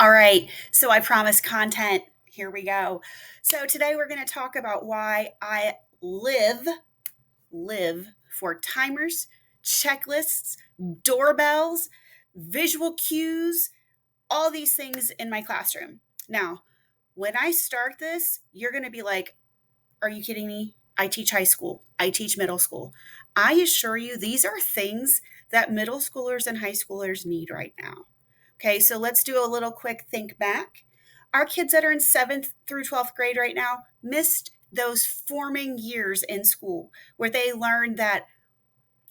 All right, so I promised content. Here we go. So today we're going to talk about why I live for timers, checklists, doorbells, visual cues, all these things in my classroom. Now, when I start this, you're going to be like, are you kidding me? I teach high school. I teach middle school. I assure you, these are things that middle schoolers and high schoolers need right now. Okay, so let's do a little quick think back. Our kids that are in 7th through 12th grade right now missed those forming years in school where they learned that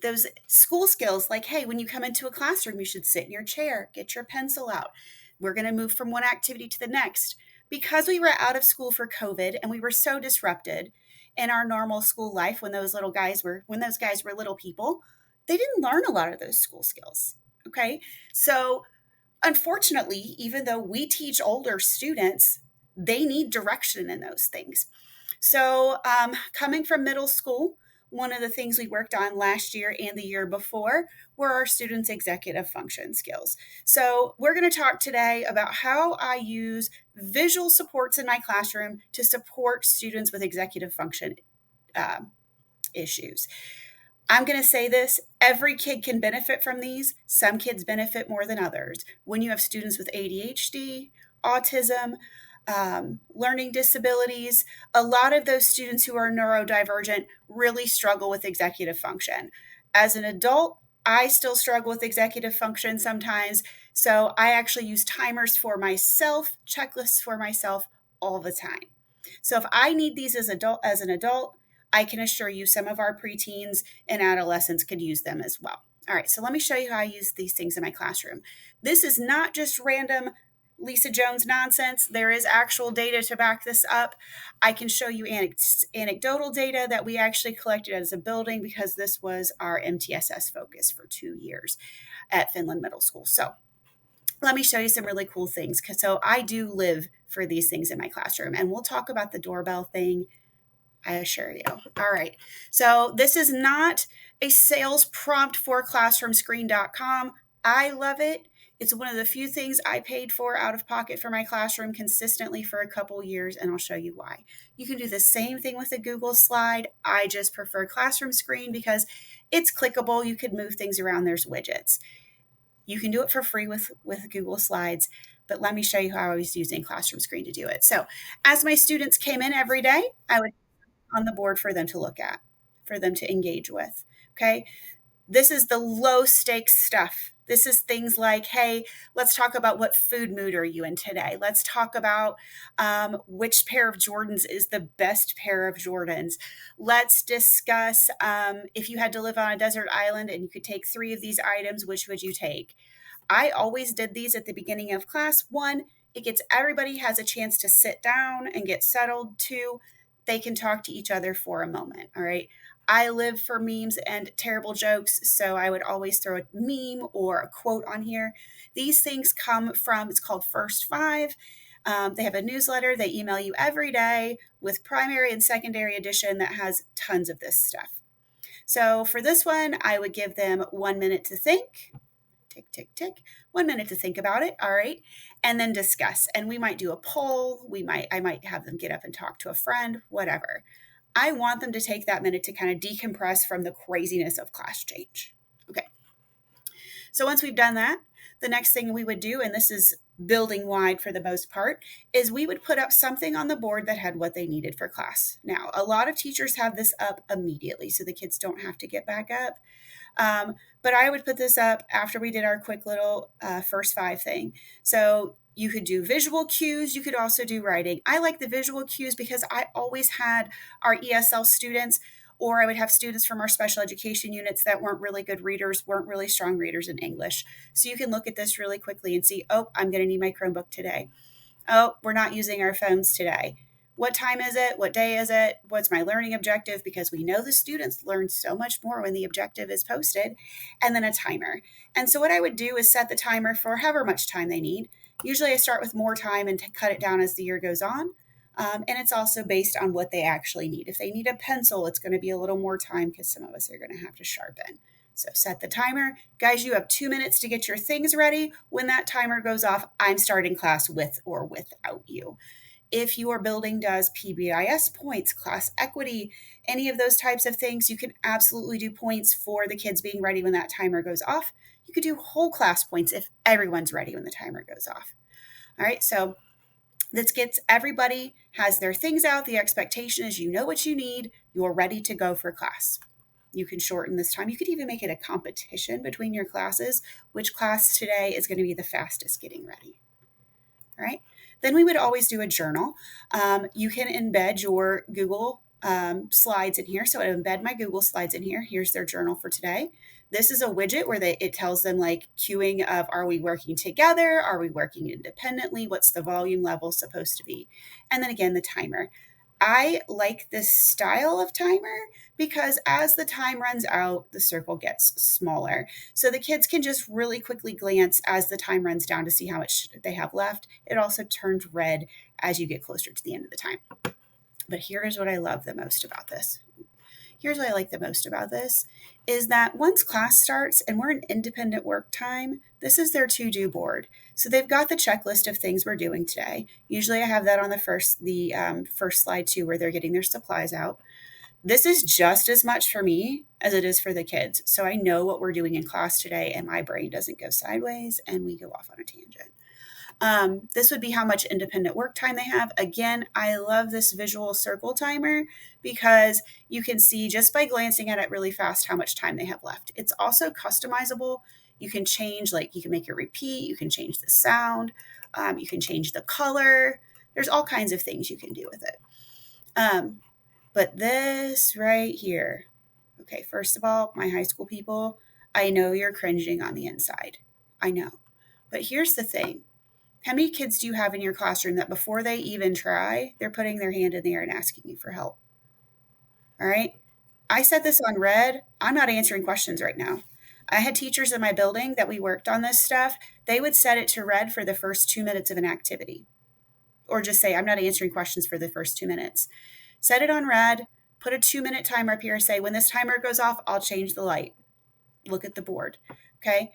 those school skills like, hey, when you come into a classroom, you should sit in your chair, get your pencil out. We're going to move from one activity to the next. Because we were out of school for COVID and we were so disrupted in our normal school life when those guys were little people, they didn't learn a lot of those school skills. Okay. So unfortunately, even though we teach older students, they need direction in those things. So, coming from middle school, one of the things we worked on last year and the year before were our students' executive function skills. So, we're going to talk today about how I use visual supports in my classroom to support students with executive function uh, issues. I'm going to say this, every kid can benefit from these. Some kids benefit more than others. When you have students with ADHD, autism, learning disabilities, a lot of those students who are neurodivergent really struggle with executive function. As an adult, I still struggle with executive function sometimes. So I actually use timers for myself, checklists for myself all the time. So if I need these as an adult, I can assure you some of our preteens and adolescents could use them as well. All right, so let me show you how I use these things in my classroom. This is not just random Lisa Jones nonsense. There is actual data to back this up. I can show you anecdotal data that we actually collected as a building because this was our MTSS focus for 2 years at Finland Middle School. So let me show you some really cool things. So I do live for these things in my classroom, and we'll talk about the doorbell thing, I assure you. All right. So this is not a sales prompt for classroomscreen.com. I love it. It's one of the few things I paid for out of pocket for my classroom consistently for a couple years, and I'll show you why. You can do the same thing with a Google slide. I just prefer Classroom Screen because it's clickable. You could move things around. There's widgets. You can do it for free with Google Slides, but let me show you how I was using Classroom Screen to do it. So as my students came in every day, I would on the board for them to look at, for them to engage with. Okay. This is the low stakes stuff. This is things like, hey, let's talk about what food mood are you in today? Let's talk about which pair of Jordans is the best pair of Jordans. Let's discuss if you had to live on a desert island and you could take 3 of these items, which would you take? I always did these at the beginning of class. 1, it gets everybody has a chance to sit down and get settled. 2, they can talk to each other for a moment. All right. I live for memes and terrible jokes, so I would always throw a meme or a quote on here. These things come from, it's called First Five. They have a newsletter they email you every day with primary and secondary edition that has tons of this stuff. So for this one, I would give them 1 minute to think. Tick, tick, tick. 1 minute to think about it. All right. And then discuss. And we might do a poll. I might have them get up and talk to a friend, whatever. I want them to take that minute to kind of decompress from the craziness of class change. Okay. So once we've done that, the next thing we would do, and this is building wide for the most part, is we would put up something on the board that had what they needed for class. Now, a lot of teachers have this up immediately, so the kids don't have to get back up. But I would put this up after we did our quick little First Five thing. So you could do visual cues. You could also do writing. I like the visual cues because I always had our ESL students, or I would have students from our special education units that weren't really good readers, weren't really strong readers in English. So you can look at this really quickly and see, oh, I'm going to need my Chromebook today. Oh, we're not using our phones today. What time is it? What day is it? What's my learning objective? Because we know the students learn so much more when the objective is posted. And then a timer. And so what I would do is set the timer for however much time they need. Usually I start with more time and cut it down as the year goes on. And it's also based on what they actually need. If they need a pencil, it's going to be a little more time because some of us are going to have to sharpen. So set the timer. Guys, you have 2 minutes to get your things ready. When that timer goes off, I'm starting class with or without you. If your building does PBIS points, class equity, any of those types of things, you can absolutely do points for the kids being ready when that timer goes off. You could do whole class points if everyone's ready when the timer goes off. All right, so this gets everybody has their things out. The expectation is you know what you need, you're ready to go for class. You can shorten this time. You could even make it a competition between your classes. Which class today is going to be the fastest getting ready? All right. Then we would always do a journal. You can embed your Google slides in here. So I embed my Google slides in here. Here's their journal for today. This is a widget where it tells them like queuing of, are we working together? Are we working independently? What's the volume level supposed to be? And then again, the timer. I like this style of timer because as the time runs out, the circle gets smaller. So the kids can just really quickly glance as the time runs down to see how much they have left. It also turns red as you get closer to the end of the time. But here's what I love the most about this. Here's what I like the most about this is that once class starts and we're in independent work time, this is their to-do board. So they've got the checklist of things we're doing today. Usually I have that on the first slide too, where they're getting their supplies out. This is just as much for me as it is for the kids. So I know what we're doing in class today and my brain doesn't go sideways and we go off on a tangent. This would be how much independent work time they have. Again, I love this visual circle timer because you can see just by glancing at it really fast how much time they have left. It's also customizable. You can change, like you can make it repeat, you can change the sound, you can change the color. There's all kinds of things you can do with it. But this right here, okay, first of all, my high school people, I know you're cringing on the inside. I know. But here's the thing. How many kids do you have in your classroom that before they even try, they're putting their hand in the air and asking you for help? All right. I set this on red. I'm not answering questions right now. I had teachers in my building that we worked on this stuff. They would set it to red for the first 2 minutes of an activity, or just say, I'm not answering questions for the first 2 minutes. Set it on red, put a 2-minute timer up here, say, when this timer goes off, I'll change the light. Look at the board. Okay.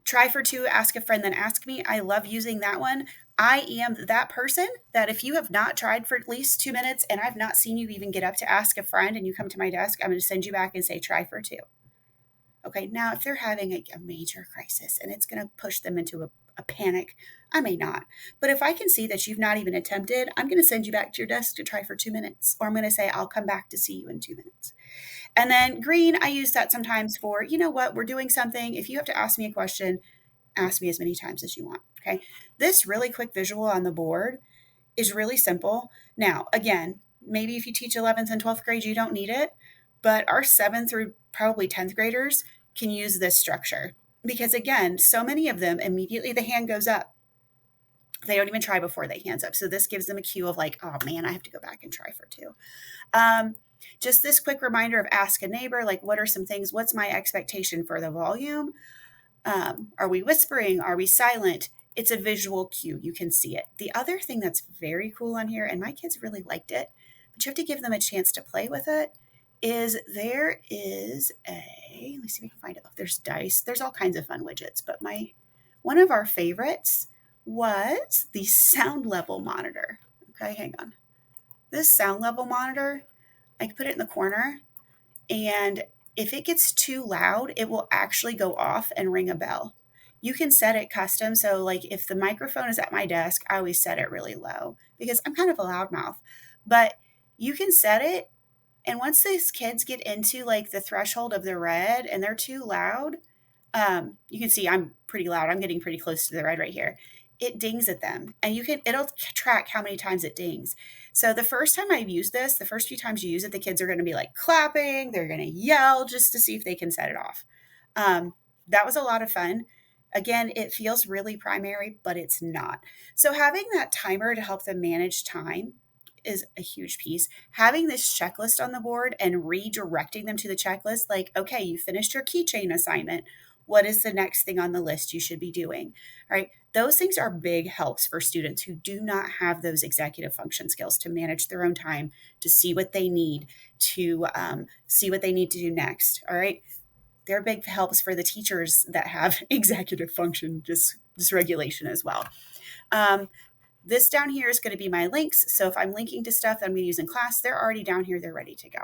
Try for two, ask a friend, then ask me. I love using that one. I am that person that if you have not tried for at least 2 minutes and I've not seen you even get up to ask a friend and you come to my desk, I'm going to send you back and say, try for two. Okay, now if they're having a major crisis and it's going to push them into a panic, I may not. But if I can see that you've not even attempted, I'm going to send you back to your desk to try for 2 minutes. Or I'm going to say, I'll come back to see you in 2 minutes. And then green, I use that sometimes for, you know what, we're doing something. If you have to ask me a question, ask me as many times as you want. Okay. This really quick visual on the board is really simple. Now, again, maybe if you teach 11th and 12th grade, you don't need it, but our 7th through probably 10th graders can use this structure because again, so many of them immediately the hand goes up. They don't even try before they hands up. So this gives them a cue of like, oh man, I have to go back and try for two. Just this quick reminder of ask a neighbor, like what are some things, what's my expectation for the volume? Are we whispering? Are we silent? It's a visual cue. You can see it. The other thing that's very cool on here, and my kids really liked it, but you have to give them a chance to play with it, is there is let me see if I can find it. There's dice. There's all kinds of fun widgets, but one of our favorites was the sound level monitor. Okay, hang on. This sound level monitor, I can put it in the corner, and if it gets too loud, it will actually go off and ring a bell. You can set it custom. So like if the microphone is at my desk, I always set it really low because I'm kind of a loudmouth. But you can set it, and once these kids get into like the threshold of the red and they're too loud, you can see I'm pretty loud. I'm getting pretty close to the red right here. It dings at them, and it'll track how many times it dings. So the first time I've used this, the first few times you use it, the kids are going to be like clapping. They're going to yell just to see if they can set it off. That was a lot of fun. Again, it feels really primary, but it's not. So having that timer to help them manage time is a huge piece. Having this checklist on the board and redirecting them to the checklist, like, okay, you finished your keychain assignment. What is the next thing on the list you should be doing? All right. Those things are big helps for students who do not have those executive function skills to manage their own time, to see what they need, to see what they need to do next. All right. They're big helps for the teachers that have executive function dysregulation as well. Um, this down here is going to be my links. So if I'm linking to stuff that I'm going to use in class, they're already down here. They're ready to go.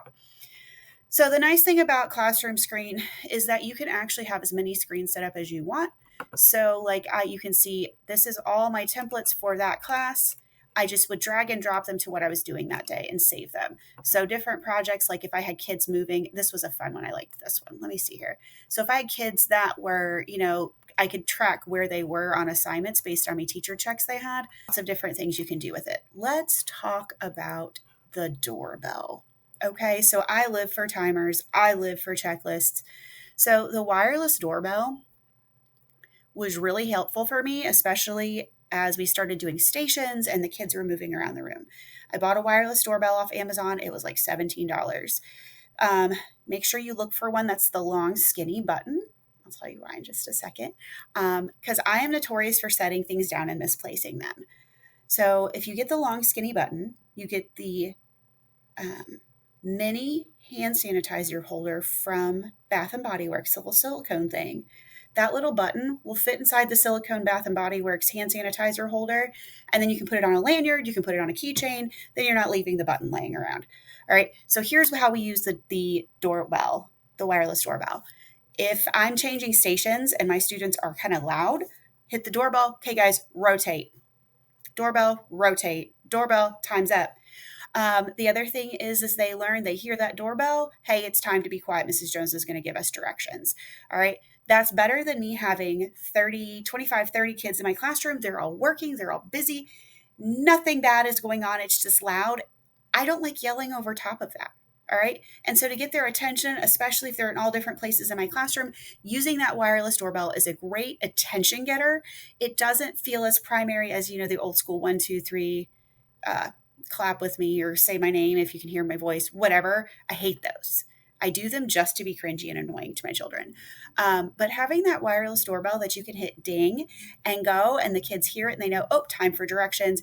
So the nice thing about Classroom Screen is that you can actually have as many screens set up as you want. So you can see this is all my templates for that class. I just would drag and drop them to what I was doing that day and save them. So different projects, like if I had kids moving, this was a fun one. I liked this one. Let me see here. So if I had kids that were, I could track where they were on assignments based on my teacher checks they had. Lots of different things you can do with it. Let's talk about the doorbell. Okay, so I live for timers, I live for checklists. So the wireless doorbell was really helpful for me, especially as we started doing stations and the kids were moving around the room. I bought a wireless doorbell off Amazon. It was like $17. Make sure you look for one that's the long, skinny button. I'll tell you why in just a second. Because I am notorious for setting things down and misplacing them. So if you get the long, skinny button, you get the mini hand sanitizer holder from Bath and Body Works, the little silicone thing. That little button will fit inside the silicone Bath and Body Works hand sanitizer holder, and then you can put it on a lanyard, you can put it on a keychain, then you're not leaving the button laying around. All right, so here's how we use the doorbell, the wireless doorbell. If I'm changing stations and my students are kind of loud, hit the doorbell. Okay, guys, rotate. Doorbell, rotate. Doorbell, time's up. The other thing is they hear that doorbell. Hey, it's time to be quiet. Mrs. Jones is going to give us directions. All right. That's better than me having 30, 25, 30 kids in my classroom. They're all working. They're all busy. Nothing bad is going on. It's just loud. I don't like yelling over top of that. All right. And so to get their attention, especially if they're in all different places in my classroom, using that wireless doorbell is a great attention getter. It doesn't feel as primary as, the old school 1, 2, 3, clap with me or say my name if you can hear my voice, whatever. I hate those. I do them just to be cringy and annoying to my children. But having that wireless doorbell that you can hit ding and go, and the kids hear it and they know, oh, time for directions,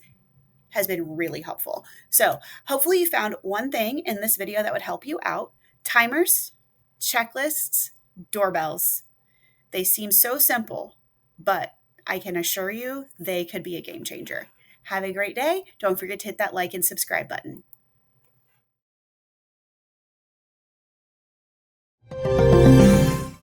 has been really helpful. So hopefully you found one thing in this video that would help you out. Timers, checklists, doorbells. They seem so simple, but I can assure you they could be a game changer. Have a great day. Don't forget to hit that like and subscribe button.